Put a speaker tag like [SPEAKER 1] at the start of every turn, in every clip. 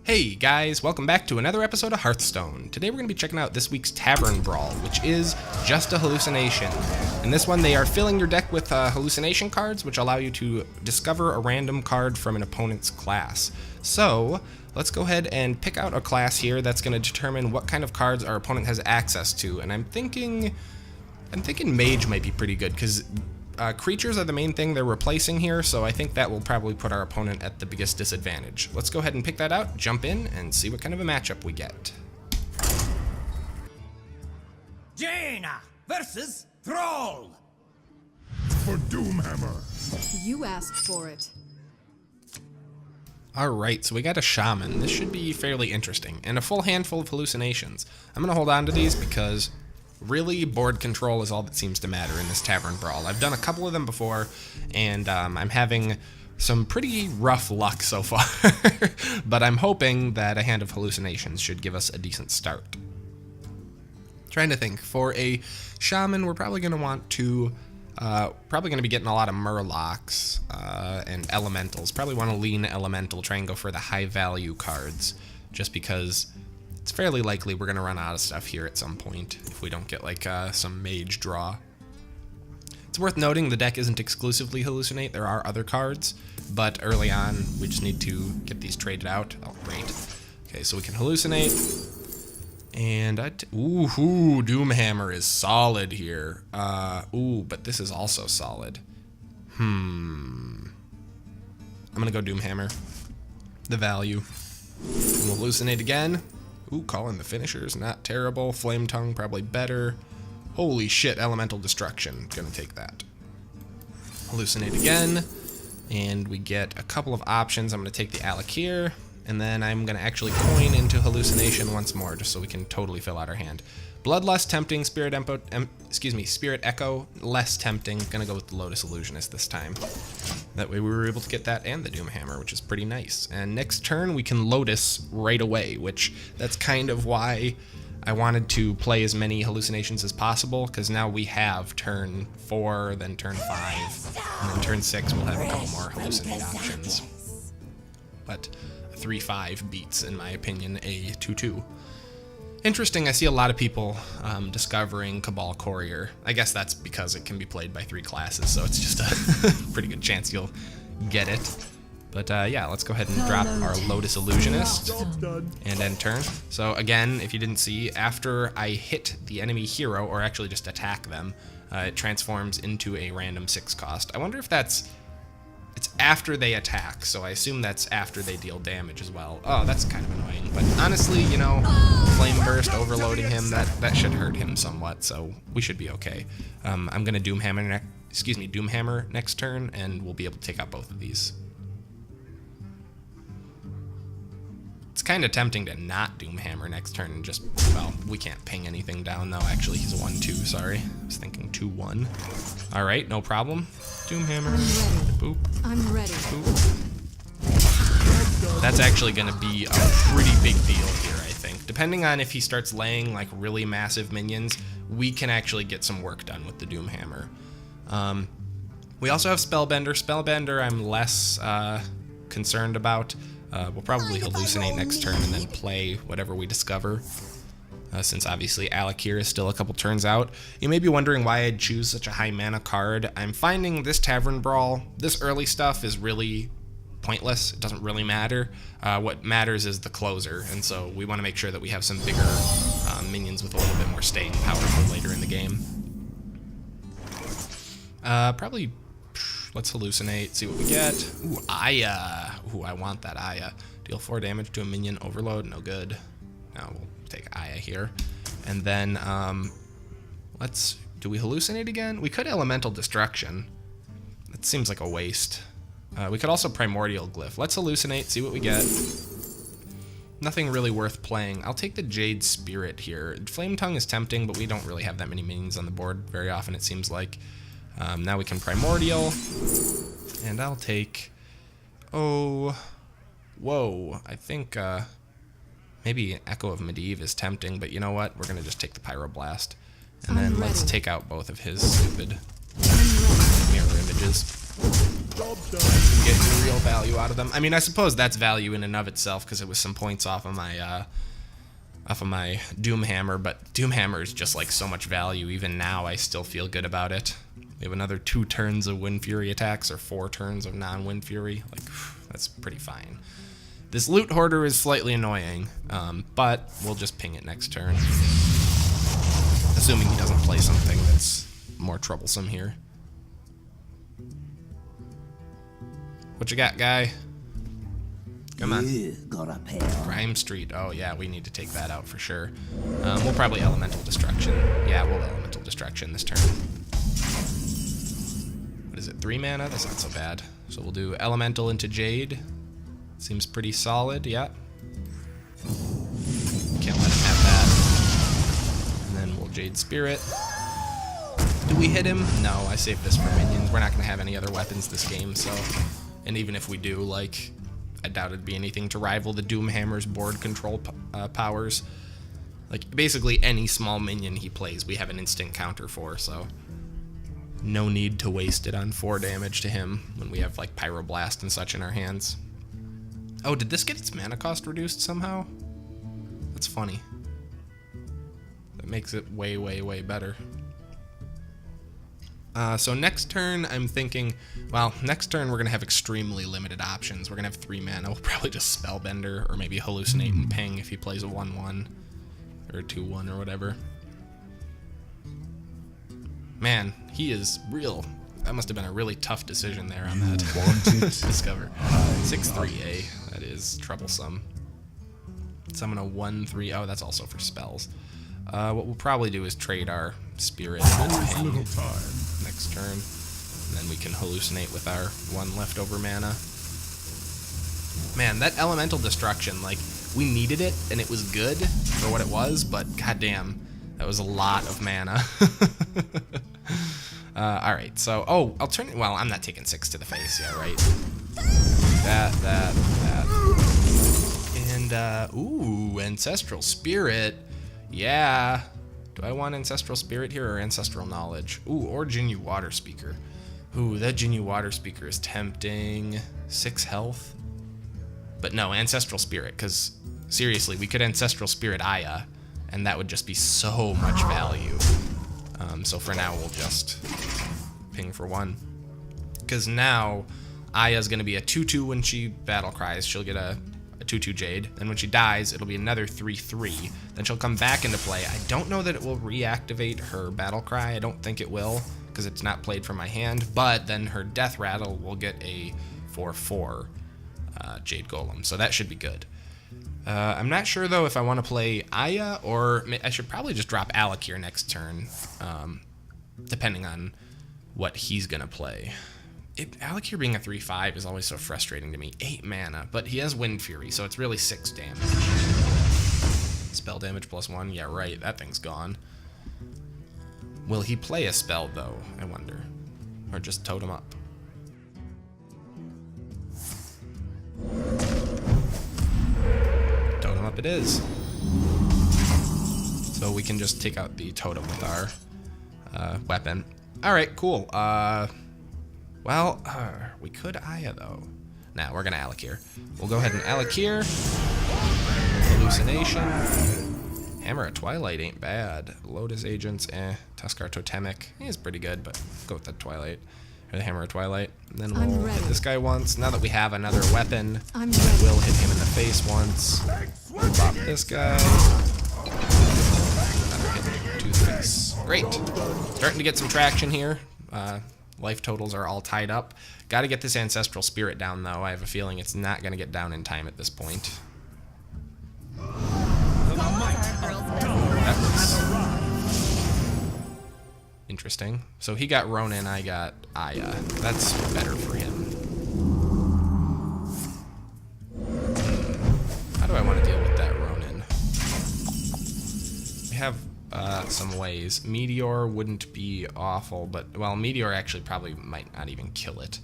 [SPEAKER 1] Hey guys, welcome back to another episode of Hearthstone. Today we're going to be checking out this week's Tavern Brawl, which is just a hallucination. In this one, they are filling your deck with hallucination cards, which allow you to discover a random card from an opponent's class. So, let's go ahead and pick out a class here that's going to determine what kind of cards our opponent has access to. And I'm thinking Mage might be pretty good, because creatures are the main thing they're replacing here, so I think that will probably put our opponent at the biggest disadvantage. Let's go ahead and pick that out, jump in, and see what kind of a matchup we get.
[SPEAKER 2] Jaina versus Thrall.
[SPEAKER 3] For Doomhammer.
[SPEAKER 4] You asked for it.
[SPEAKER 1] Alright, so we got a Shaman. This should be fairly interesting, and a full handful of hallucinations. I'm going to hold on to these because really, board control is all that seems to matter in this Tavern Brawl. I've done a couple of them before, and I'm having some pretty rough luck so far. But I'm hoping that a hand of hallucinations should give us a decent start. Trying to think. For a Shaman, we're probably going to want to... probably going to be getting a lot of Murlocs and Elementals. Probably want to lean Elemental, try and go for the high-value cards, just because it's fairly likely we're going to run out of stuff here at some point if we don't get like some mage draw. It's worth noting the deck isn't exclusively Hallucinate. There are other cards, but early on we just need to get these traded out. Oh, great. Okay, so we can Hallucinate. And ooh, Doomhammer is solid here. Ooh, but this is also solid. I'm going to go Doomhammer. The value. And we'll Hallucinate again. Ooh, calling the finishers, not terrible. Flame Tongue, probably better. Holy shit, Elemental Destruction. Gonna take that. Hallucinate again. And we get a couple of options. I'm gonna take the Alakir, and then I'm gonna actually coin into Hallucination once more, just so we can totally fill out our hand. Bloodlust, tempting. Spirit Echo, less tempting. Gonna go with the Lotus Illusionist this time. That way we were able to get that and the Doomhammer, which is pretty nice. And next turn we can Lotus right away, which that's kind of why I wanted to play as many hallucinations as possible, because now we have turn 4, then turn 5, and then turn 6 we'll have a couple more hallucinate options. But a 3-5 beats, in my opinion, a 2-2. Interesting, I see a lot of people discovering Cabal Courier. I guess that's because it can be played by 3 classes, so it's just a pretty good chance you'll get it. But yeah, let's go ahead and drop our Lotus Illusionist and end turn. So again, if you didn't see, after I hit the enemy hero, or actually just attack them, it transforms into a random 6 cost. I wonder if it's after they attack, so I assume that's after they deal damage as well. Oh, that's kind of annoying, but honestly, you know, Flame Burst overloading him, that should hurt him somewhat, so we should be okay. I'm gonna Doomhammer next turn, and we'll be able to take out both of these. It's kind of tempting to not Doomhammer next turn and just, well, we can't ping anything down though. Actually, he's a 1-2, sorry. I was thinking 2-1. Alright, no problem. Doomhammer. Boop.
[SPEAKER 4] I'm ready.
[SPEAKER 1] Boop. That's actually going to be a pretty big deal here, I think. Depending on if he starts laying like really massive minions, we can actually get some work done with the Doomhammer. We also have Spellbender. Spellbender I'm less concerned about. We'll probably Hallucinate next turn and then play whatever we discover, since obviously Alakir is still a couple turns out. You may be wondering why I'd choose such a high mana card. I'm finding this Tavern Brawl, this early stuff is really pointless. It doesn't really matter. What matters is the closer, and so we want to make sure that we have some bigger minions with a little bit more staying power for later in the game. Probably... Let's Hallucinate, see what we get. Ooh, Aya. Ooh, I want that Aya. Deal 4 damage to a minion, overload, no good. Now we'll take Aya here. And then, do we Hallucinate again? We could Elemental Destruction. That seems like a waste. We could also Primordial Glyph. Let's Hallucinate, see what we get. Nothing really worth playing. I'll take the Jade Spirit here. Flame Tongue is tempting, but we don't really have that many minions on the board very often, it seems like. Now we can Primordial, and I'll take, I think maybe Echo of Medivh is tempting, but you know what, we're going to just take the Pyroblast, and then let's take out both of his stupid mirror images. Getting real value out of them. I mean, I suppose that's value in and of itself because it was some points off of my Doomhammer, but Doomhammer is just like so much value. Even now, I still feel good about it. We have another 2 turns of Wind Fury attacks or 4 turns of non-Wind Fury. Like, that's pretty fine. This Loot Hoarder is slightly annoying, but we'll just ping it next turn. Assuming he doesn't play something that's more troublesome here. What you got, guy? Come on. Crime Street. Oh, yeah, we need to take that out for sure. We'll probably Elemental Destruction. Yeah, we'll Elemental Destruction this turn. What is it, 3 mana? That's not so bad. So we'll do Elemental into Jade. Seems pretty solid, yeah. Can't let him have that. And then we'll Jade Spirit. Do we hit him? No, I saved this for minions. We're not going to have any other weapons this game, so... And even if we do, like... I doubt it'd be anything to rival the Doomhammer's board control powers. Like, basically any small minion he plays, we have an instant counter for, so... No need to waste it on 4 damage to him when we have, like, Pyroblast and such in our hands. Oh, did this get its mana cost reduced somehow? That's funny. That makes it way, way, way better. So next turn, I'm thinking, well, next turn we're going to have extremely limited options. We're going to have 3 mana. We'll probably just Spellbender or maybe Hallucinate and Ping if he plays a 1-1 or a 2-1 or whatever. Man, he is real. That must have been a really tough decision there on that Discover. 6-3, that is troublesome. Summon a 1-3. Oh, that's also for spells. What we'll probably do is trade our Spirit and Ping next turn, and then we can Hallucinate with our 1 leftover mana. Man, that Elemental Destruction, like, we needed it, and it was good for what it was, but goddamn, that was a lot of mana. Alright, so, oh, well, I'm not taking 6 to the face, yeah, right? That. And, ooh, Ancestral Spirit. Yeah. Do I want Ancestral Spirit here or Ancestral Knowledge? Ooh, or Jinyu Water Speaker. Ooh, that Jinyu Water Speaker is tempting. 6 health. But no, Ancestral Spirit, because seriously, we could Ancestral Spirit Aya, and that would just be so much value. So for now, we'll just ping for 1. Because now, Aya's going to be a 2-2 when she battle cries. She'll get a 2-2 Jade, and when she dies, it'll be another 3-3. Then she'll come back into play. I don't know that it will reactivate her Battle Cry. I don't think it will, because it's not played from my hand, but then her Death Rattle will get a 4-4 Jade Golem, so that should be good. I'm not sure, though, if I want to play Aya, or I should probably just drop Alec here next turn, depending on what he's going to play. Alec here being a 3-5 is always so frustrating to me. 8 mana, but he has Wind Fury, so it's really 6 damage. Spell damage +1, yeah, right, that thing's gone. Will he play a spell, though, I wonder? Or just totem up? Totem up it is. So we can just take out the totem with our weapon. Alright, cool. Well, we could Aya, though. Nah, we're gonna Alec here. We'll go ahead and Alec here. Hallucination. Hammer at Twilight ain't bad. Lotus Agents, Tuskar Totemic is pretty good, but go with the Twilight. Or the Hammer at Twilight. And then we'll hit this guy once. Now that we have another weapon, we'll hit him in the face once. We'll pop this guy. Another hit to the face. Great. Starting to get some traction here. Life totals are all tied up. Got to get this Ancestral Spirit down, though. I have a feeling it's not going to get down in time at this point. That was interesting. So he got Ronin, I got Aya. That's better for him. How do I want to deal with that Ronin? We have some ways. Meteor wouldn't be awful, but, well, Meteor actually probably might not even kill it.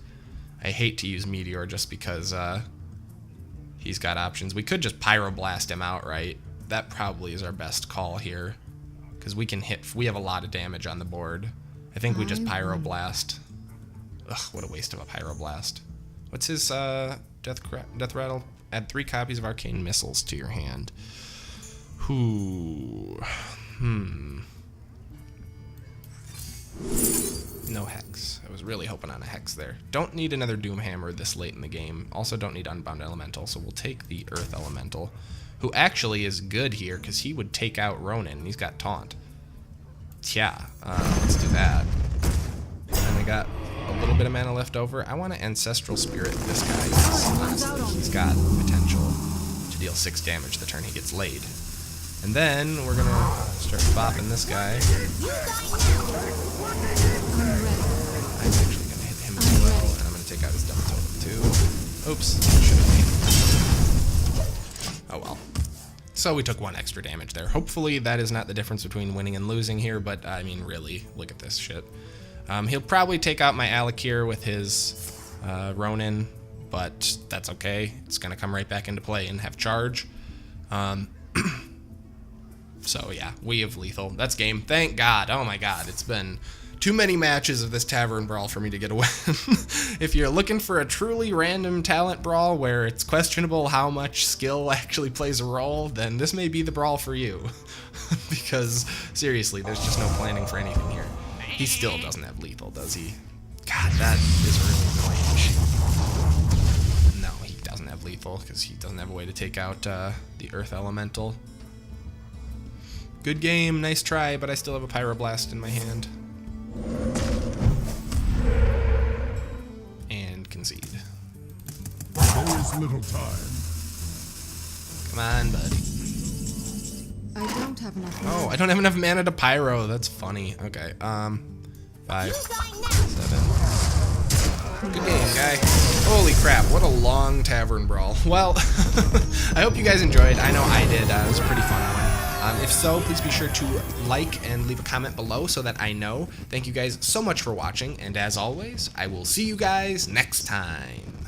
[SPEAKER 1] I hate to use Meteor just because he's got options. We could just Pyroblast him outright. That probably is our best call here, because we can hit. We have a lot of damage on the board. I think we just Pyroblast. Ugh, what a waste of a Pyroblast. What's his death rattle? Add 3 copies of arcane missiles to your hand. No hex. I was really hoping on a hex there. Don't need another Doomhammer this late in the game. Also don't need Unbound Elemental, so we'll take the Earth Elemental, who actually is good here because he would take out Ronin, and he's got Taunt. Yeah, let's do that. And I got a little bit of mana left over. I want to Ancestral Spirit this guy. Honestly, he's got potential to deal 6 damage the turn he gets laid. And then we're going to start bopping this guy. I'm actually going to hit him as well, and I'm going to take out his double totem too. Oops, should have made. Oh well. So we took 1 extra damage there. Hopefully that is not the difference between winning and losing here, but I mean, really, look at this shit. He'll probably take out my Alakir with his Ronin, but that's okay. It's going to come right back into play and have charge. So yeah, we have lethal. That's game. Thank God. Oh my God. It's been too many matches of this Tavern Brawl for me to get a win. If you're looking for a truly random talent brawl where it's questionable how much skill actually plays a role, then this may be the brawl for you. Because seriously, there's just no planning for anything here. He still doesn't have lethal, does he? God, that is really annoying. No, he doesn't have lethal because he doesn't have a way to take out the Earth Elemental. Good game, nice try, but I still have a Pyroblast in my hand. And concede.
[SPEAKER 3] There is little time.
[SPEAKER 1] Come on, buddy.
[SPEAKER 4] I don't have enough.
[SPEAKER 1] Oh, I don't have enough mana to Pyro. That's funny. Okay, 5, 7. Good game, guy. Holy crap, what a long Tavern Brawl. Well, I hope you guys enjoyed. I know I did. It was a pretty fun one. If so, please be sure to like and leave a comment below so that I know. Thank you guys so much for watching, and as always, I will see you guys next time.